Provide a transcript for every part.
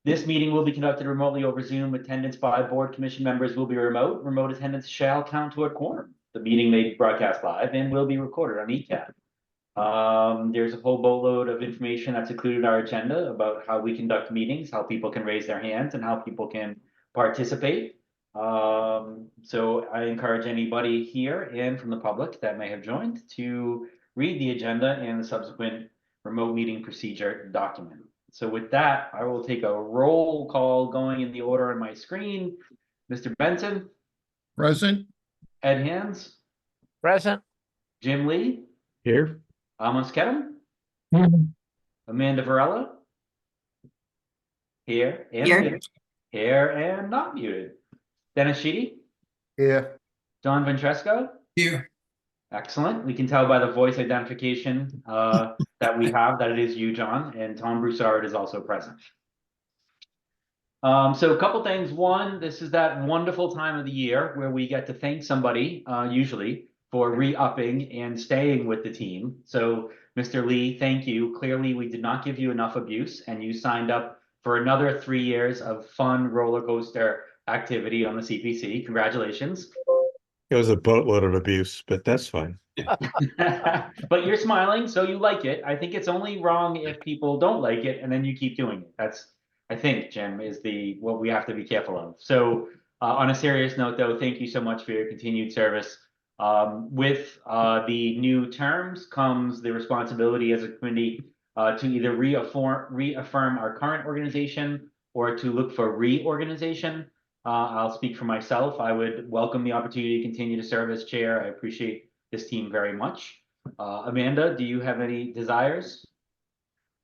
This meeting will be conducted remotely over Zoom. Attendance by board commission members will be remote. Remote attendance shall count toward quorum. The meeting may be broadcast live and will be recorded on ECAT. There's a whole boatload of information that's included in our agenda about how we conduct meetings, how people can raise their hands, and how people can participate. So I encourage anybody here and from the public that may have joined to read the agenda and the subsequent remote meeting procedure document. So with that, I will take a roll call going in the order on my screen. Mr. Benson. Present. Ed Hands. Present. Jim Lee. Here. Amos Kedem. Amanda Varela. Here and Here. muted. Here and not muted. Dennis Sheedy. Here. John Ventresco. Here. Excellent. We can tell by the voice identification that we have that it is you, John, and Tom Broussard is also present. So a couple things. One, this is that wonderful time of the year where we get to thank somebody, usually, for re-upping and staying with the team. So, Mr. Lee, thank you. Clearly, we did not give you enough abuse, and you signed up for another 3 years of fun roller coaster activity on the CPC. Congratulations. It was a boatload of abuse, but that's fine. But you're smiling, so you like it. I think it's only wrong if people don't like it and then you keep doing it. That's, I think, Jim, is what we have to be careful of. So on a serious note, though, thank you so much for your continued service. With the new terms comes the responsibility as a committee to either reaffirm our current organization or to look for reorganization. I'll speak for myself. I would welcome the opportunity to continue to serve as chair. I appreciate this team very much. Amanda, do you have any desires?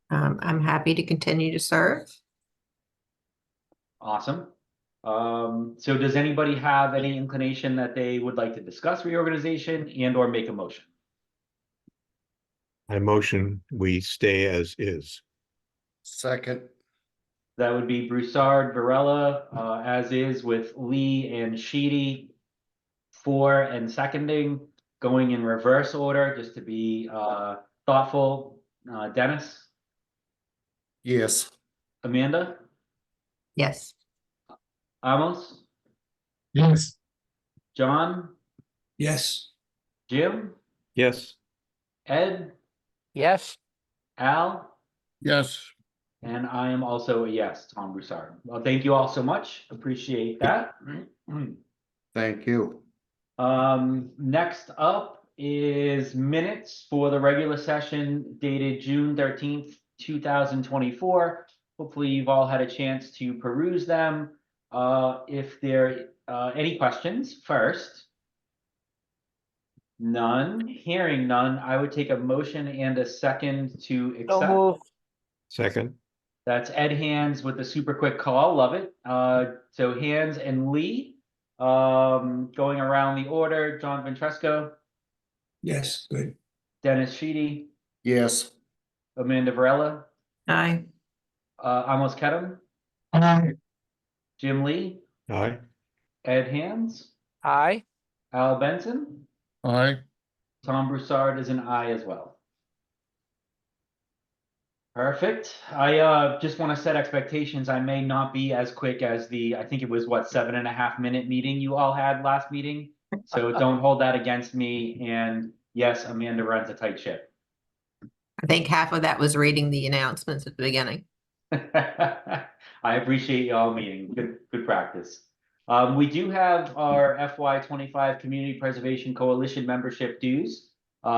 I'm happy to continue to serve. Awesome. So does anybody have any inclination that they would like to discuss reorganization and or make a motion? I motion we stay as is. Second. That would be Broussard, Varela, as is with Lee and Sheedy, for and seconding, going in reverse order, just to be thoughtful. Dennis? Yes. Amanda? Yes. Amos? Yes. John? Yes. Jim? Yes. Ed? Yes. Al? Yes. And I am also a yes, Tom Broussard. Well, thank you all so much. Appreciate that. Thank you. Next up is minutes for the regular session dated June 13th, 2024. Hopefully you've all had a chance to peruse them. If there are any questions first. None. Hearing none, I would take a motion and a second to So accept. moved. Second. That's Ed Hands with the super quick call. Love it. So Hands and Lee, going around the order. John Ventresco, Yes. Good. Dennis Sheedy, Yes. Amanda Varela, Aye. Amos Kedem, Aye. Jim Lee, Aye. Ed Hands, Aye. Al Benson, Aye. Tom Broussard is an aye as well. Perfect. I just want to set expectations. I may not be as quick as I think it was what, 7.5 minute meeting you all had last meeting. So don't hold that against me. And yes, Amanda runs a tight ship. I think half of that was reading the announcements at the beginning. I appreciate y'all meeting. Good practice. We do have our FY25 Community Preservation Coalition membership dues.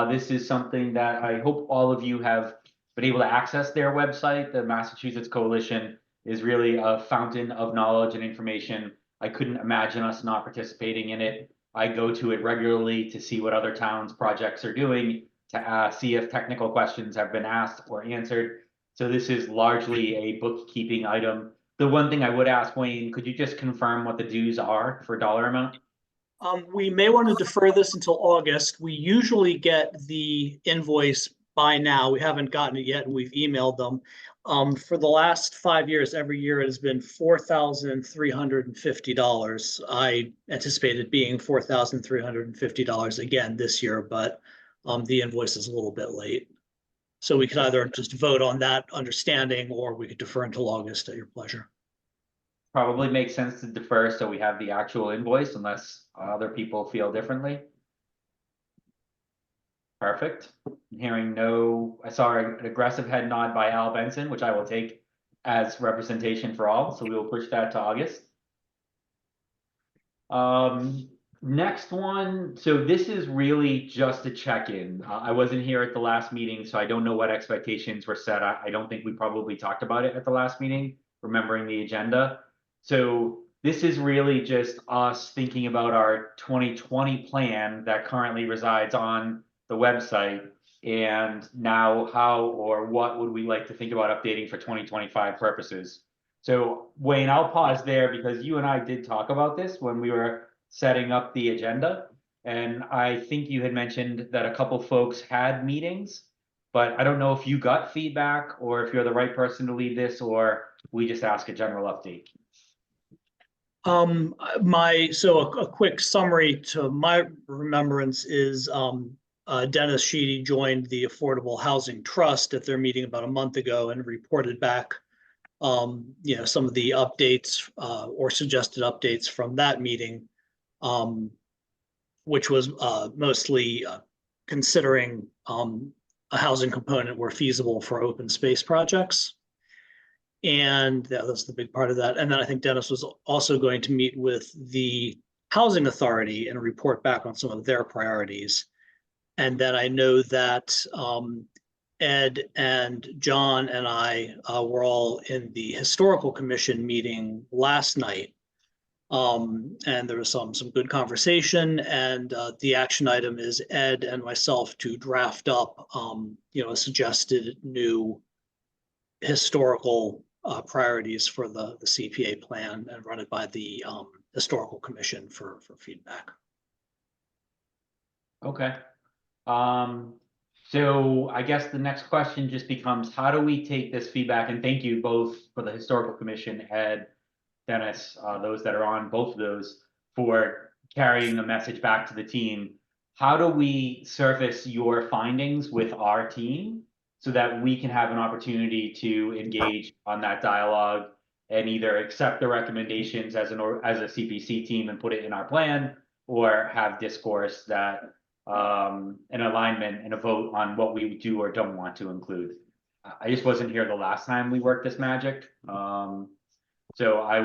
This is something that I hope all of you have been able to access their website. The Massachusetts Coalition is really a fountain of knowledge and information. I couldn't imagine us not participating in it. I go to it regularly to see what other towns' projects are doing, to see if technical questions have been asked or answered. So this is largely a bookkeeping item. The one thing I would ask, Wayne, could you just confirm what the dues are for dollar amount? We may want to defer this until August. We usually get the invoice by now. We haven't gotten it yet, and we've emailed them. For the last 5 years, every year it has been $4,350. I anticipate it being $4,350 again this year, but the invoice is a little bit late. So we could either just vote on that understanding, or we could defer until August at your pleasure. probably makes sense to defer so we have the actual invoice unless other people feel differently. Perfect. Hearing no, I saw an aggressive head nod by Al Benson, which I will take as representation for all, so we will push that to August. Next one, so this is really just a check-in. I wasn't here at the last meeting, so I don't know what expectations were set. I don't think we probably talked about it at the last meeting, remembering the agenda. So this is really just us thinking about our 2020 plan that currently resides on the website. And now how or what would we like to think about updating for 2025 purposes? So Wayne, I'll pause there because you and I did talk about this when we were setting up the agenda. And I think you had mentioned that a couple folks had meetings, but I don't know if you got feedback or if you're the right person to lead this, or we just ask a general update. So a quick summary to my remembrance is, Dennis Sheedy joined the Affordable Housing Trust at their meeting about a month ago and reported back, some of the updates, or suggested updates from that meeting, which was, mostly, considering, a housing component where feasible for open space projects. And that's the big part of that. And then I think Dennis was also going to meet with the Housing Authority and report back on some of their priorities. And then I know that Ed and John and I were all in the Historical Commission meeting last night. And there was some good conversation, and the action item is Ed and myself to draft up a suggested new historical priorities for the CPA plan and run it by the Historical Commission for feedback. Okay. So I guess the next question just becomes, how do we take this feedback? And thank you both for the Historical Commission, Ed, Dennis, those that are on both of those, for carrying the message back to the team. How do we surface your findings with our team so that we can have an opportunity to engage on that dialogue and either accept the recommendations as a CPC team and put it in our plan, or have discourse that an alignment and a vote on what we do or don't want to include. I just wasn't here the last time we worked this magic. So I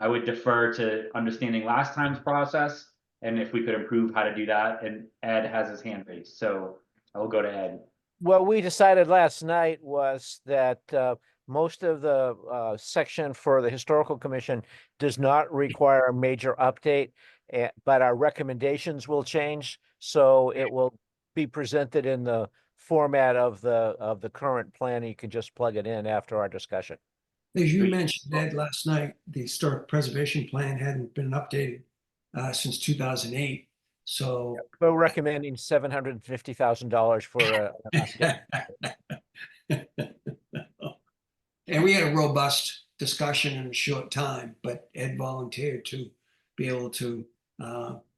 would defer to understanding last time's process, and if we could improve how to do that. And Ed has his hand raised, so I will go to Ed. What we decided last night was that most of the section for the Historical Commission does not require a major update, but our recommendations will change. So it will be presented in the format of the current plan. You can just plug it in after our discussion. As you mentioned, Ed, last night, the Historic Preservation Plan hadn't been updated since 2008. So We're recommending $750,000 for and we had a robust discussion in a short time, but Ed volunteered to be able to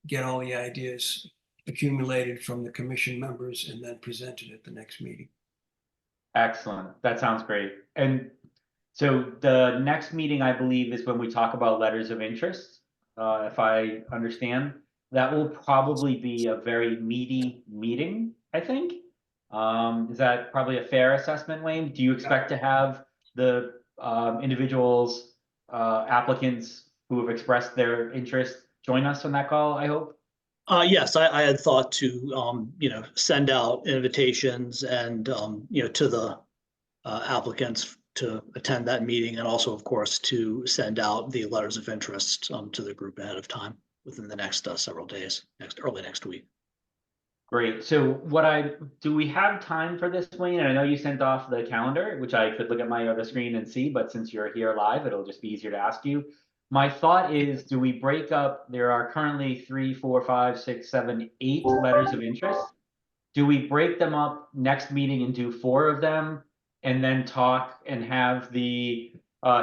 get all the ideas accumulated from the commission members and then presented at the next meeting. Excellent. That sounds great. And so the next meeting, I believe, is when we talk about letters of interest. If I understand, that will probably be a very meaty meeting, I think. Is that probably a fair assessment, Wayne? Do you expect to have the individuals, applicants who have expressed their interest join us on that call, I hope? Yes, I had thought to, send out invitations and, to the applicants to attend that meeting, and also, of course, to send out the letters of interest to the group ahead of time within the next several days, early next week. Great. So do we have time for this, Wayne? And I know you sent off the calendar, which I could look at my other screen and see, but since you're here live, it'll just be easier to ask you. My thought is, do we break up, there are currently 3, 4, 5, 6, 7, 8 letters of interest. Do we break them up next meeting and do 4 of them and then talk and have the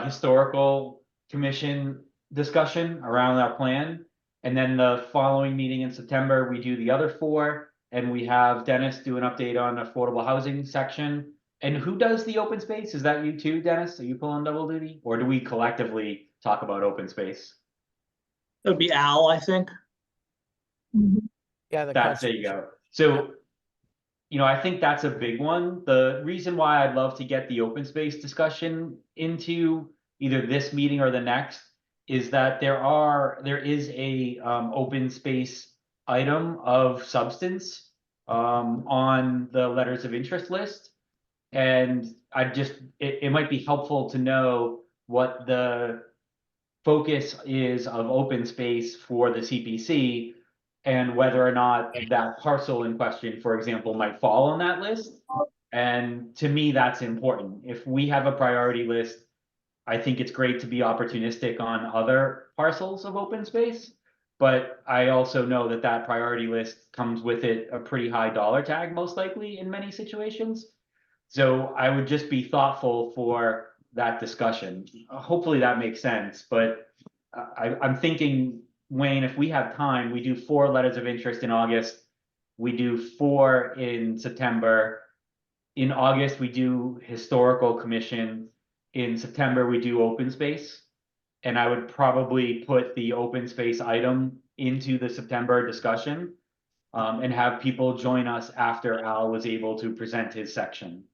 Historical Commission discussion around our plan? And then the following meeting in September, we do the other 4, and we have Dennis do an update on affordable housing section. And who does the open space? Is that you too, Dennis? Are you pulling double duty? Or do we collectively talk about open space. That would be Al, I think. Yeah, the There you conservation. go. So, you know, I think that's a big one. The reason why I'd love to get the open space discussion into either this meeting or the next is that there is a open space item of substance on the letters of interest list. And it might be helpful to know what the focus is of open space for the CPC and whether or not that parcel in question, for example, might fall on that list. And to me, that's important. If we have a priority list, I think it's great to be opportunistic on other parcels of open space. But I also know that that priority list comes with it a pretty high dollar tag, most likely in many situations. So I would just be thoughtful for that discussion. Hopefully that makes sense, but I'm thinking, Wayne, if we have time, we do 4 letters of interest in August. We do 4 in September. In August, we do historical commission. In September, we do open space. And I would probably put the open space item into the September discussion and have people join us after Al was able to present his section.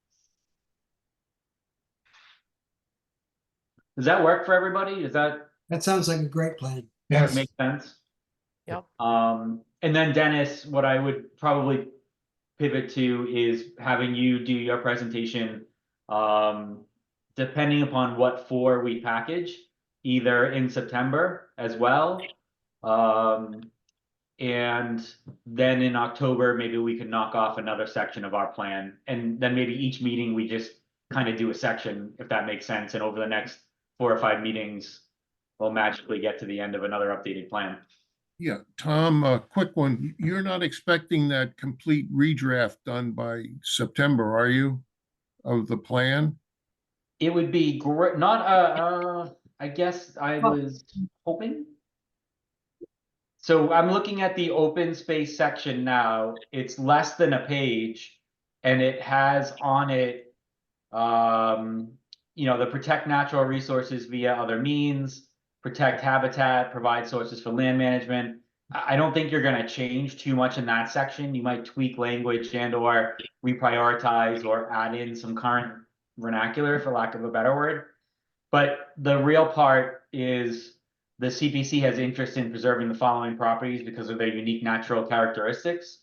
Does that work for everybody? Does that That sounds like a great plan. make sense? Yep. And then Dennis, what I would probably pivot to is having you do your presentation, depending upon what 4 we package, either in September as well. And then in October, maybe we could knock off another section of our plan. And then maybe each meeting, we just kind of do a section, if that makes sense. And over the next 4 or 5 meetings, we'll magically get to the end of another updated plan. Yeah, Tom, a quick one. You're not expecting that complete redraft done by September, are you? Of the plan? It would be great, I guess I was hoping. So I'm looking at the open space section now. It's less than a page and it has on it, you know, the protect natural resources via other means, protect habitat, provide sources for land management. I don't think you're going to change too much in that section. You might tweak language and or reprioritize or add in some current vernacular, for lack of a better word. But the real part is the CPC has interest in preserving the following properties because of their unique natural characteristics.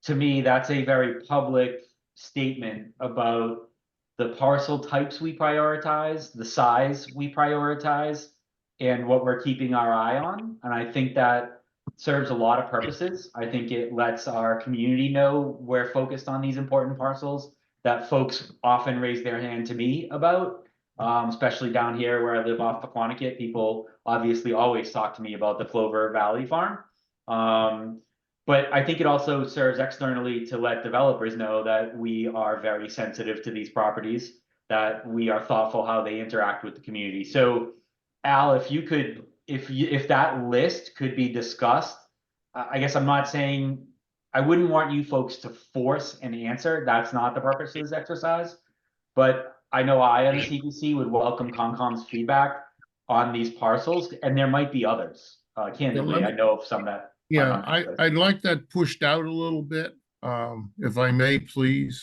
To me, that's a very public statement about the parcel types we prioritize, the size we prioritize, and what we're keeping our eye on. And I think that serves a lot of purposes. I think it lets our community know we're focused on these important parcels that folks often raise their hand to me about, especially down here where I live off Paquonicket. People obviously always talk to me about the Clover Valley Farm. But I think it also serves externally to let developers know that we are very sensitive to these properties, that we are thoughtful how they interact with the community. So Al, if you could, if that list could be discussed, I guess I'm not saying, I wouldn't want you folks to force an answer. That's not the purpose of this exercise. But I know I on the CPC would welcome Concom's feedback on these parcels, and there might be others. Candidly, I know of some that. Yeah, I'd like that pushed out a little bit, if I may, please.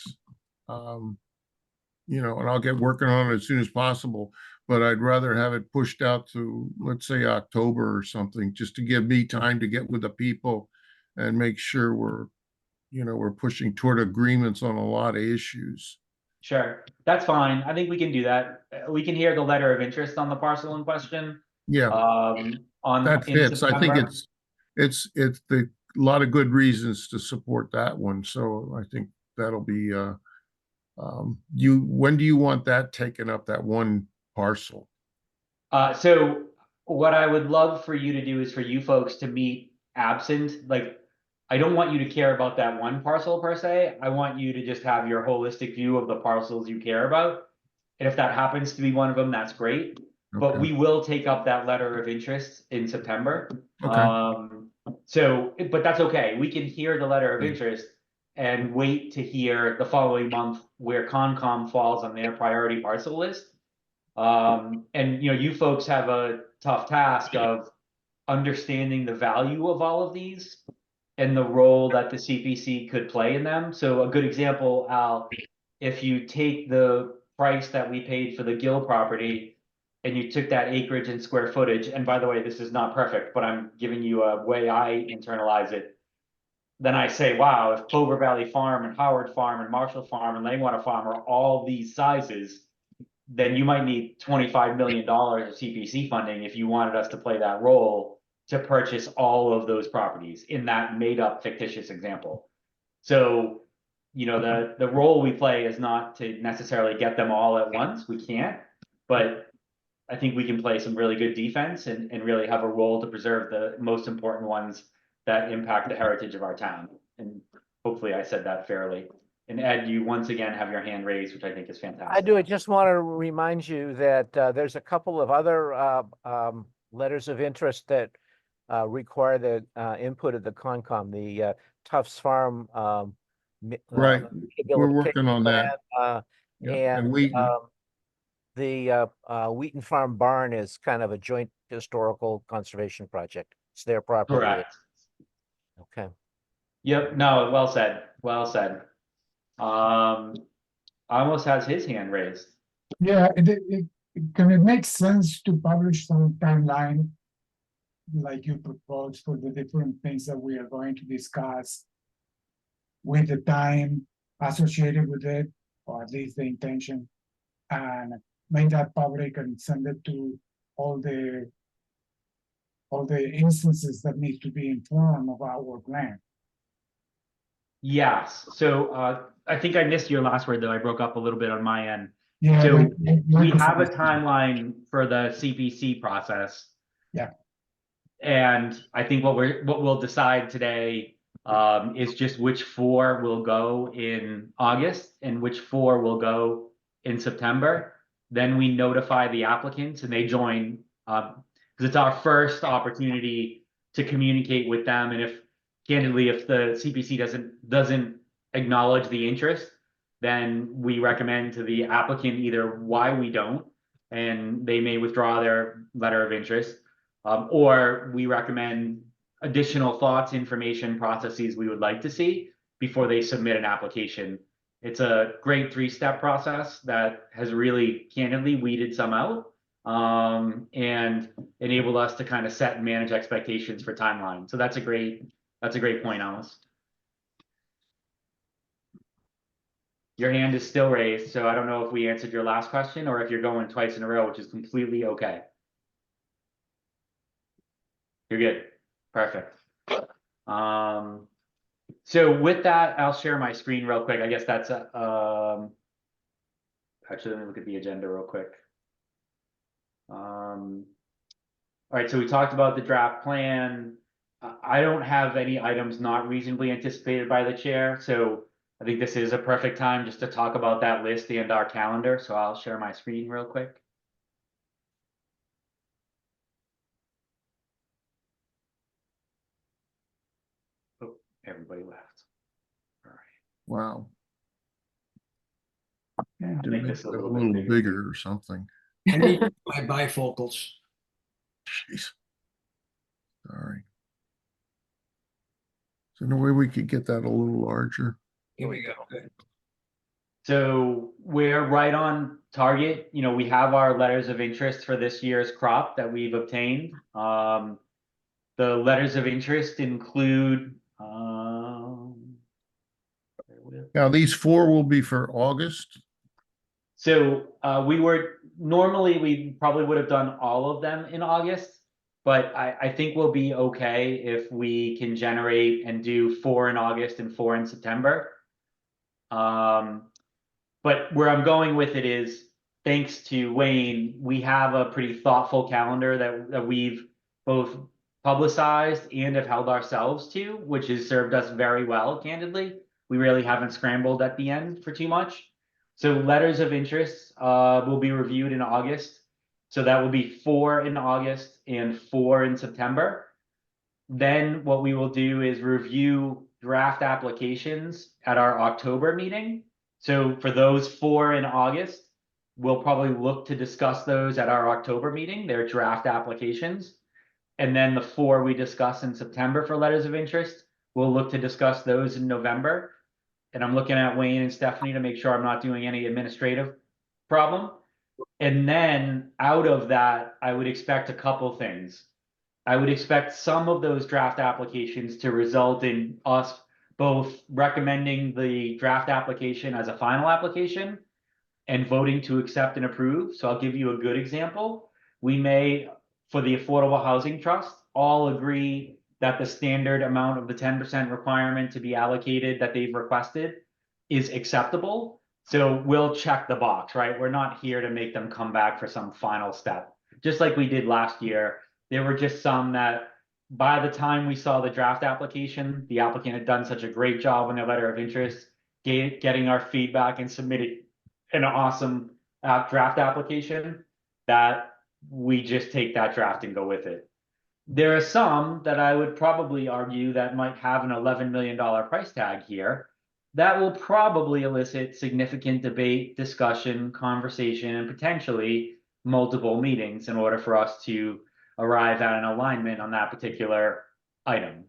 You know, and I'll get working on it as soon as possible, but I'd rather have it pushed out to, let's say, October or something, just to give me time to get with the people and make sure we're pushing toward agreements on a lot of issues. Sure, that's fine. I think we can do that. We can hear the letter of interest on the parcel in question. Yeah, that fits. I think it's a lot of good reasons to support that one. So I think that'll be, when do you want that taken up, that one parcel? So what I would love for you to do is for you folks to meet absent, like, I don't want you to care about that one parcel per se. I want you to just have your holistic view of the parcels you care about. And if that happens to be one of them, that's great. But Okay. we will take up that letter of interest in September. Okay. But that's okay. We can hear the letter of interest and wait to hear the following month where Concom falls on their priority parcel list. And you folks have a tough task of understanding the value of all of these and the role that the CPC could play in them. So a good example, Al, if you take the price that we paid for the Gill property and you took that acreage and square footage, and by the way, this is not perfect, but I'm giving you a way I internalize it. Then I say, wow, if Clover Valley Farm and Howard Farm and Marshall Farm and Langwater Farm are all these sizes, then you might need $25 million of CPC funding if you wanted us to play that role to purchase all of those properties in that made up fictitious example. So, the role we play is not to necessarily get them all at once. We can't, but I think we can play some really good defense and really have a role to preserve the most important ones that impact the heritage of our town. And hopefully I said that fairly. And Ed, you once again have your hand raised, which I think is fantastic. I do. I just want to remind you that there's a couple of other letters of interest that require the input of the Concom, the Tufts Farm. Right. We're working on that. Yeah, And Wheaton. the Wheaton Farm Barn is kind of a joint historical conservation project. It's their property. Correct. Okay. Yep, no, well said, well said. Almost has his hand raised. Yeah, can it make sense to publish some timeline like you proposed for the different things that we are going to discuss with the time associated with it, or at least the intention, and make that public and send it to all the instances that need to be informed of our plan? Yes, so I think I missed your last word though. I broke up a little bit on my end. Yeah. So like we have a timeline for the CPC process. Yeah. And I think what we'll decide today is just which 4 will go in August and which 4 will go in September. Then we notify the applicants and they join, because it's our first opportunity to communicate with them. And candidly, if the CPC doesn't acknowledge the interest, then we recommend to the applicant either why we don't, and they may withdraw their letter of interest, or we recommend additional thoughts, information, processes we would like to see before they submit an application. It's a great 3-step process that has really candidly weeded some out, and enabled us to kind of set and manage expectations for timeline. So that's a great point, Alice. Your hand is still raised, so I don't know if we answered your last question or if you're going twice in a row, which is completely okay. You're good. Perfect. So with that, I'll share my screen real quick. I guess that's actually, let me look at the agenda real quick. All right, so we talked about the draft plan. I don't have any items not reasonably anticipated by the chair, so I think this is a perfect time just to talk about that list and our calendar. So I'll share my screen real quick. Oh, everybody left. All right. Wow. Yeah, Need to make make this it a a little little bit bigger or something. I need my bifocals. Jeez. Sorry. So no way we could get that a little larger. Here we go. Good. So we're right on target. We have our letters of interest for this year's crop that we've obtained. The letters of interest include, Now, these 4 will be for August. so we probably would have done all of them in August, but I think we'll be okay if we can generate and do 4 in August and 4 in September. But where I'm going with it is, thanks to Wayne, we have a pretty thoughtful calendar that we've both publicized and have held ourselves to, which has served us very well, candidly. We really haven't scrambled at the end for too much. So letters of interest will be reviewed in August. So that will be 4 in August and 4 in September. Then what we will do is review draft applications at our October meeting. So for those 4 in August, we'll probably look to discuss those at our October meeting, their draft applications. And then the 4 we discuss in September for letters of interest, we'll look to discuss those in November. And I'm looking at Wayne and Stephanie to make sure I'm not doing any administrative problem. And then out of that, I would expect a couple things. I would expect some of those draft applications to result in us both recommending the draft application as a final application and voting to accept and approve. So I'll give you a good example. We may, for the Affordable Housing Trust, all agree that the standard amount of the 10% requirement to be allocated that they've requested is acceptable. So we'll check the box, right? We're not here to make them come back for some final step. Just like we did last year, there were just some that by the time we saw the draft application, the applicant had done such a great job on their letter of interest, getting our feedback and submitting an awesome draft application that we just take that draft and go with it. There are some that I would probably argue that might have an $11 million price tag here that will probably elicit significant debate, discussion, conversation, and potentially multiple meetings in order for us to arrive at an alignment on that particular item.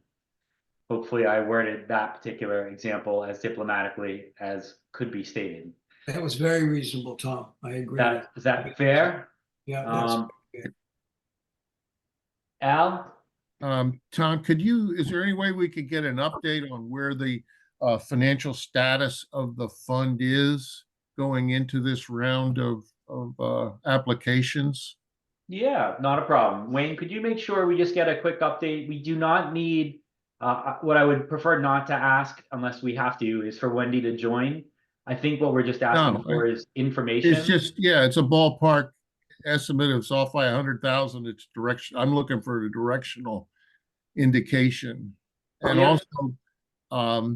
Hopefully I worded that particular example as diplomatically as could be stated. That was very reasonable, Tom. I agree. Is that fair? Yeah, that's Um, Al? Tom, is there any way we could get an update on where the financial status of the fund is going into this round of applications? Yeah, not a problem. Wayne, could you make sure we just get a quick update? We do not need, what I would prefer not to ask unless we have to, is for Wendy to join. I think what we're just asking No, for is information. It's just, yeah, it's a ballpark estimate. It's off by 100,000. It's direction. I'm looking for a directional indication. And Yeah. also,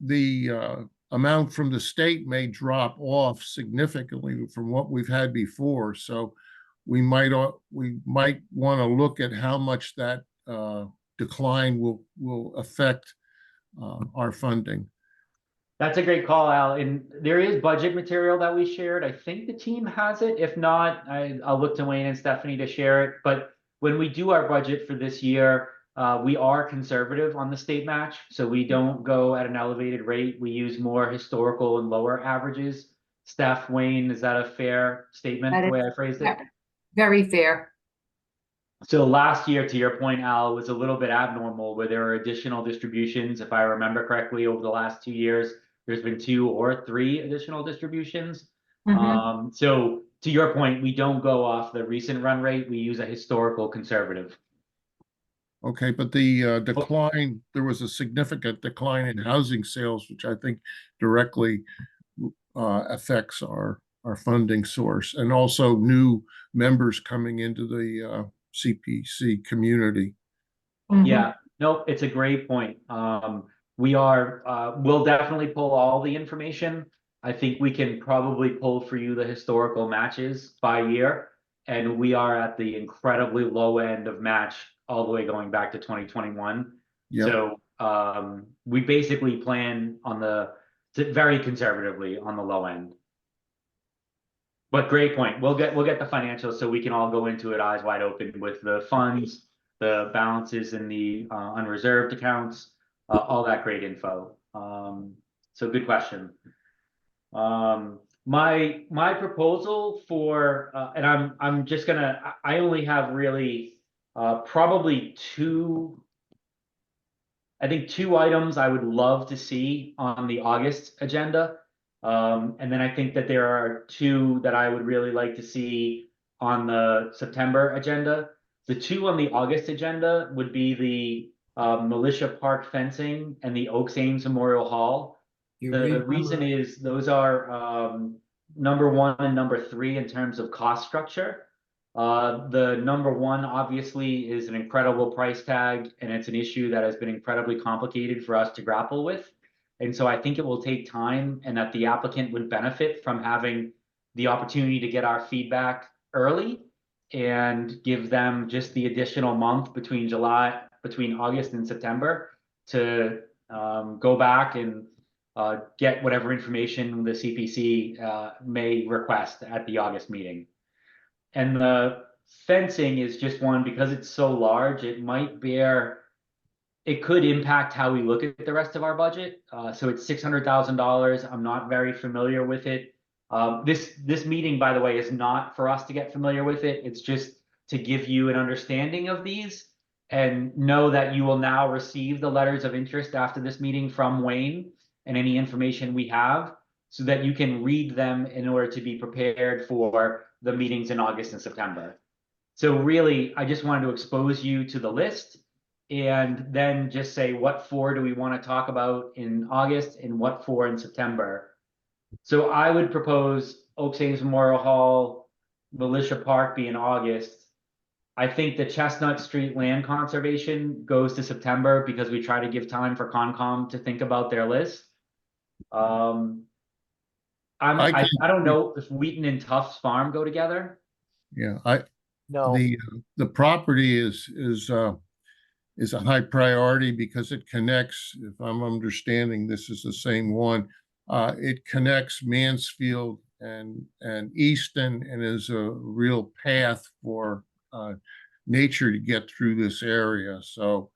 the amount from the state may drop off significantly from what we've had before. So we might want to look at how much that decline will affect our funding. That's a great call, Al. And there is budget material that we shared. I think the team has it. If not, I'll look to Wayne and Stephanie to share it. But when we do our budget for this year, we are conservative on the state match. So we don't go at an elevated rate. We use more historical and lower averages. Steph, Wayne, is that a fair statement, That the is- way I phrased it? Very fair. So last year, to your point, Al, was a little bit abnormal where there were additional distributions. If I remember correctly, over the last 2 years, there's been 2 or 3 additional distributions. So to your point, we don't go off the recent run rate. We use a historical conservative. Okay, but the decline, there was a significant decline in housing sales, which I think directly affects our funding source, and also new members coming into the CPC community. Yeah, no, it's a great point. We'll definitely pull all the information. I think we can probably pull for you the historical matches by year. And we are at the incredibly low end of match all the way going back to 2021. Yeah. So we basically plan on very conservatively on the low end. But great point. We'll get the financials so we can all go into it eyes wide open with the funds, the balances in the unreserved accounts, all that great info. So good question. My proposal for and I'm just gonna I only have really probably two items I would love to see on the August agenda. And then I think that there are 2 that I would really like to see on the September agenda. The 2 on the August agenda would be the Militia Park fencing and the Oaks Ames Memorial Hall. The reason is those are number 1 and number 3 in terms of cost structure. The number 1 obviously is an incredible price tag, and it's an issue that has been incredibly complicated for us to grapple with. And so I think it will take time, and that the applicant would benefit from having the opportunity to get our feedback early and give them just the additional month between August and September to go back and get whatever information the CPC may request at the August meeting. And the fencing is just one, because it's so large, it could impact how we look at the rest of our budget. So it's $600,000. I'm not very familiar with it. This meeting, by the way, is not for us to get familiar with it. It's just to give you an understanding of these and know that you will now receive the letters of interest after this meeting from Wayne and any information we have, so that you can read them in order to be prepared for the meetings in August and September. So really, I just wanted to expose you to the list and then just say what for do we want to talk about in August and what for in September. So I would propose Oak Savings Memorial Hall, Militia Park be in August. I think the Chestnut Street land conservation goes to September because we try to give time for Concom to think about their list. I don't know if Wheaton and Tufts Farm go together. Yeah, No, the property is a high priority because it connects, if I'm understanding, this is the same one. It connects Mansfield and Easton and is a real path for nature to get through this area. So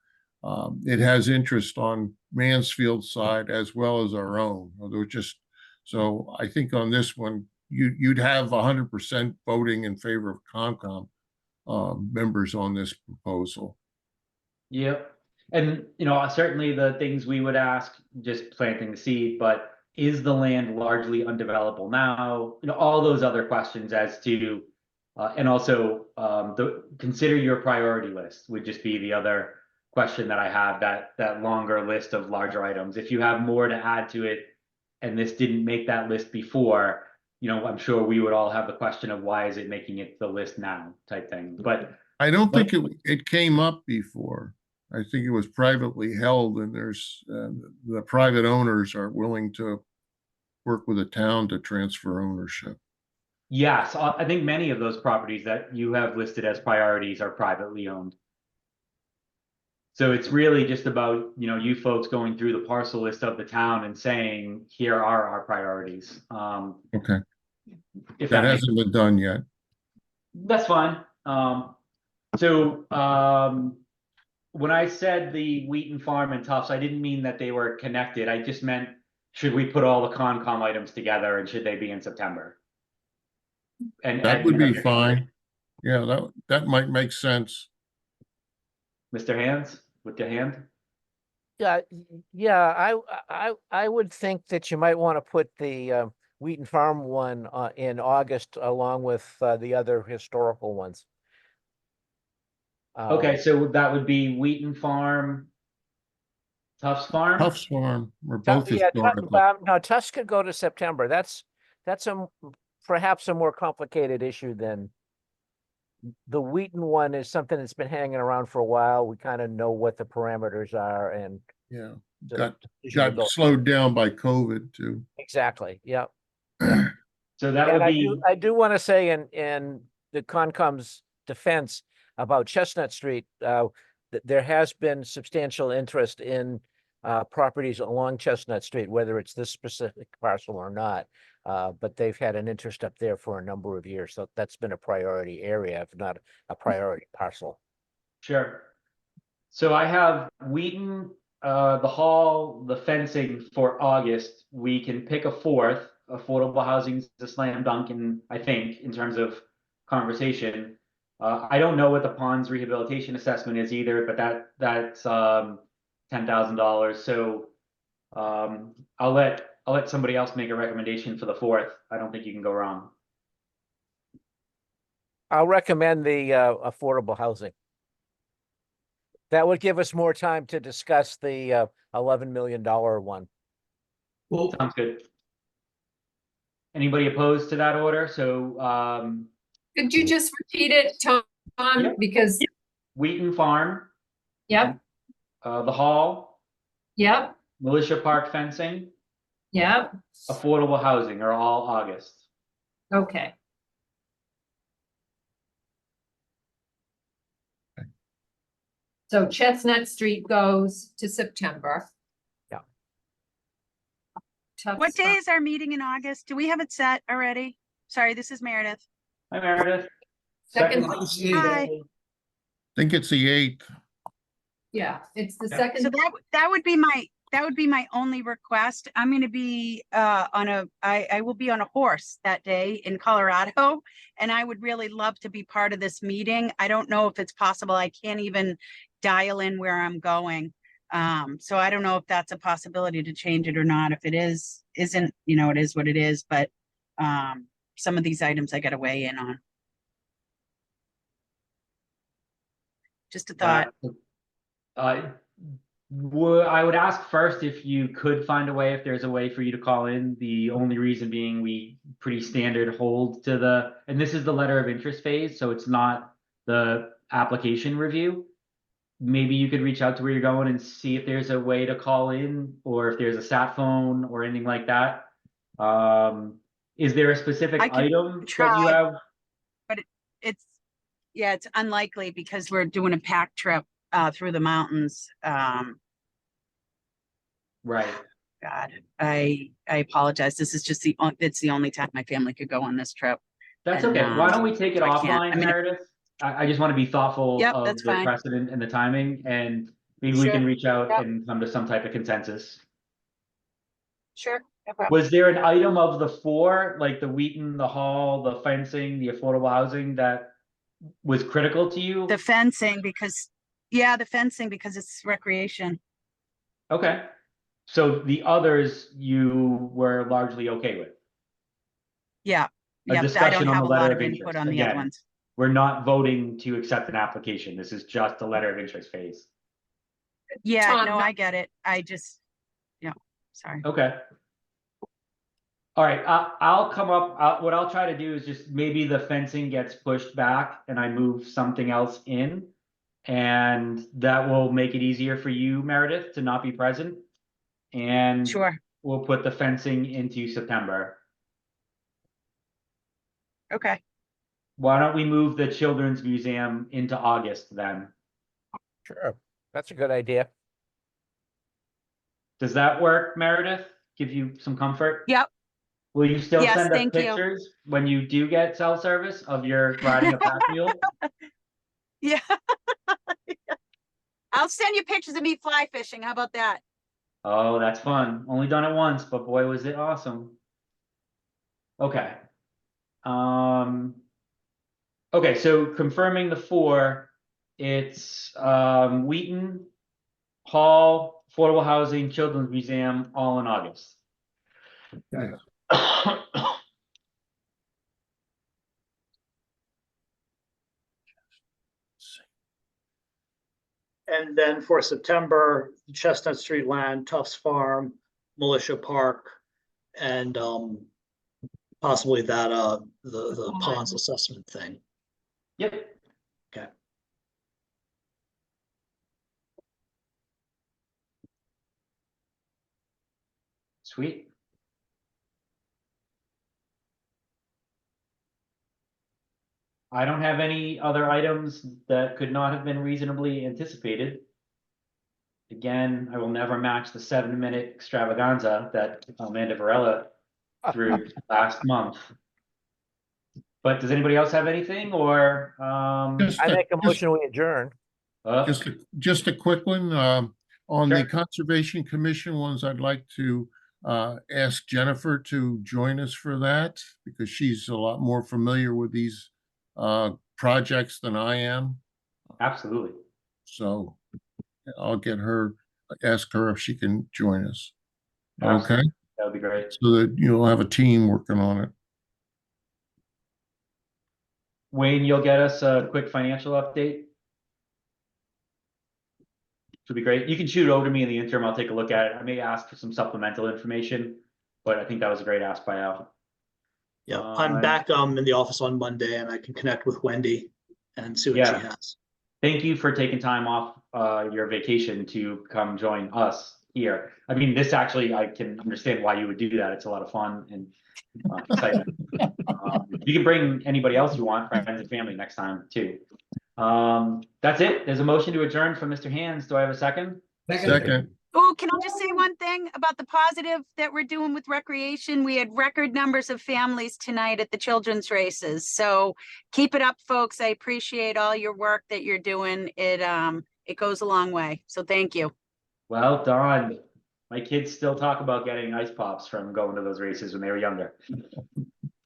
it has interest on Mansfield's side as well as our own. So I think on this one, you'd have 100% voting in favor of Concom members on this proposal. Yep. And, certainly the things we would ask, just planting the seed, but is the land largely undevelopable now? All those other questions as to, and also consider your priority list would just be the other question that I have, that longer list of larger items. If you have more to add to it and this didn't make that list before, I'm sure we would all have the question of why is it making it the list now type thing. But I don't think it came up before. I think it was privately held, and there's the private owners are willing to work with the town to transfer ownership. yes, I think many of those properties that you have listed as priorities are privately owned. So it's really just about, you folks going through the parcel list of the town and saying, here are our priorities. Okay, If that that makes hasn't been done yet. That's fine. When I said the Wheaton Farm and Tufts, I didn't mean that they were connected. I just meant, should we put all the Concom items together and should they be in September? And That would be fine. Yeah, that might make sense. Mr. Hands, with your hand? yeah, I would think that you might want to put the Wheaton Farm one in August along with the other historical ones. Okay, so that would be Wheaton Farm, Tufts Farm? Tufts Farm, we're both Yeah, historical. no, Tusk could go to September. That's perhaps a more complicated issue than the Wheaton one is something that's been hanging around for a while. We kind of know what the parameters are and Yeah, the decision will got go- slowed down by COVID too. Exactly, yeah. So that And would be, I do want to say in the Concom's defense about Chestnut Street, that there has been substantial interest in properties along Chestnut Street, whether it's this specific parcel or not. But they've had an interest up there for a number of years, so that's been a priority area, if not a priority parcel. sure. So I have Wheaton, the hall, the fencing for August. We can pick a fourth. Affordable housing's a slam dunk I think, in terms of conversation. I don't know what the ponds rehabilitation assessment is either, but that's $10,000. So I'll let somebody else make a recommendation for the fourth. I don't think you can go wrong. I'll recommend the affordable housing. That would give us more time to discuss the $11 million one. Well, Sounds good. Anybody opposed to that order? So Could you just repeat it, Tom? Yep. Because, Wheaton Farm, yep, the hall, yep, Militia Park fencing, yep, affordable housing are all August. okay. So Chestnut Street goes to September. Yeah. tough What day spot. is our meeting in August? Do we have it set already? Sorry, this is Meredith. Hi, Meredith. Second, August Hi. 8th. I think it's the 8th. yeah, it's the Yeah. So second, that would be my only request. I'm gonna be I will be on a horse that day in Colorado. And I would really love to be part of this meeting. I don't know if it's possible. I can't even dial in where I'm going. So I don't know if that's a possibility to change it or not. If it isn't, it is what it is, but some of these items I gotta weigh in on. Just a thought. I would ask first if you could find a way, if there's a way for you to call in. The only reason being we pretty standard hold to and this is the letter of interest phase, so it's not the application review. Maybe you could reach out to where you're going and see if there's a way to call in, or if there's a sat phone or anything like that. Is there a specific I could item that you try. have? It's unlikely because we're doing a pack trip through the mountains. Right. God, I apologize. This is just it's the only time my family could go on this trip. That's And, okay. Why don't we take it so I can't- offline, I mean, Meredith? I just want to be thoughtful Yep, of that's the fine. precedent and the timing, and maybe we Sure. can reach out Yep. and come to some type of consensus. Sure. No problem. Was there an item of the four, like the Wheaton, the hall, the fencing, the affordable housing, that was critical to you? The fencing because it's recreation. Okay. So the others you were largely okay with? Yeah. A Yeah. I discussion don't on have the a lot letter of of input interest. on the other Again, ones. we're not voting to accept an application. This is just a letter of interest phase. Yeah, Tom, no, no- I get it. Sorry. Okay. All right, I'll come up, what I'll try to do is just maybe the fencing gets pushed back and I move something else in. And that will make it easier for you, Meredith, to not be present. And Sure. we'll put the fencing into September. Okay. Why don't we move the Children's Museum into August then? Sure, that's a good idea. Does that work, Meredith? Give you some comfort? Yep. Will you still Yes, send us thank you. pictures when you do get cell service of your riding a pack mule? Yeah. I'll send you pictures of me fly fishing. How about that? Oh, that's fun. Only done it once, but boy, was it awesome. Okay. Okay, so confirming the four, it's Wheaton, Hall, Affordable Housing, Children's Museum, all in August. Okay. And then for September, Chestnut Street Land, Tufts Farm, Militia Park, and possibly that the ponds assessment thing. Yep. Okay. Sweet. I don't have any other items that could not have been reasonably anticipated. Again, I will never match the 7-minute extravaganza that Amanda Varela threw last month. But does anybody else have anything, or Just I a- make a motion, we adjourn. Just a quick one, on the Sure. Conservation Commission ones, I'd like to ask Jennifer to join us for that, because she's a lot more familiar with these projects than I am. Absolutely. So I'll ask her if she can join us. Absolutely. Okay, That would be great. so that you'll have a team working on it. Wayne, you'll get us a quick financial update. Should be great. You can shoot it over to me in the interim. I'll take a look at it. I may ask for some supplemental information, but I think that was a great ask by Al. Yeah, I'm back in the office on Monday, and I can connect with Wendy and see what Yeah. she has. Thank you for taking time off your vacation to come join us here. I mean, this actually, I can understand why you would do that. It's a lot of fun and excitement. You can bring anybody else you want, friends and family next time too. That's it. There's a motion to adjourn from Mr. Hands. Do I have a second? Second, Oh, can I just say one thing about the positive that we're doing with recreation? We had record numbers of families tonight at the children's races. So keep it up, folks. I appreciate all your work that you're doing. It goes a long way. So thank you. Well done. My kids still talk about getting ice pops from going to those races when they were younger.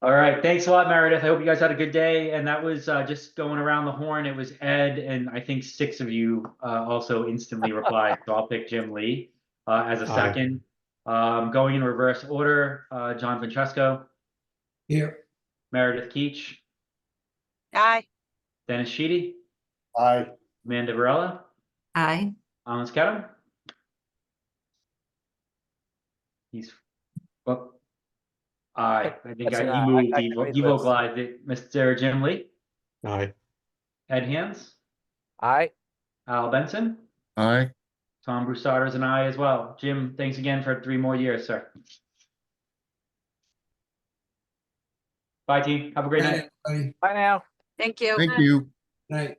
All right, thanks a lot, Meredith. I hope you guys had a good day. And that was just going around the horn. It was Ed, and I think 6 of you also instantly replied. So I'll pick Jim Lee as a Aye. second. Going in reverse order, John Francesco, Here, Meredith Keach, Aye. Dennis Sheedy, Aye. Amanda Varela, Aye. Alan Scadam. He's, well, I think That's an he aye. moved, I he agree he with- vocalized it. Mr. Jim Lee, Aye. Ed Hands, Aye. Al Benson, Aye. Tom Broussard is an aye as well. Jim, thanks again for 3 more years, sir. Bye, team. Have a great night. everybody. Bye now. Thank you. Thank you. Night.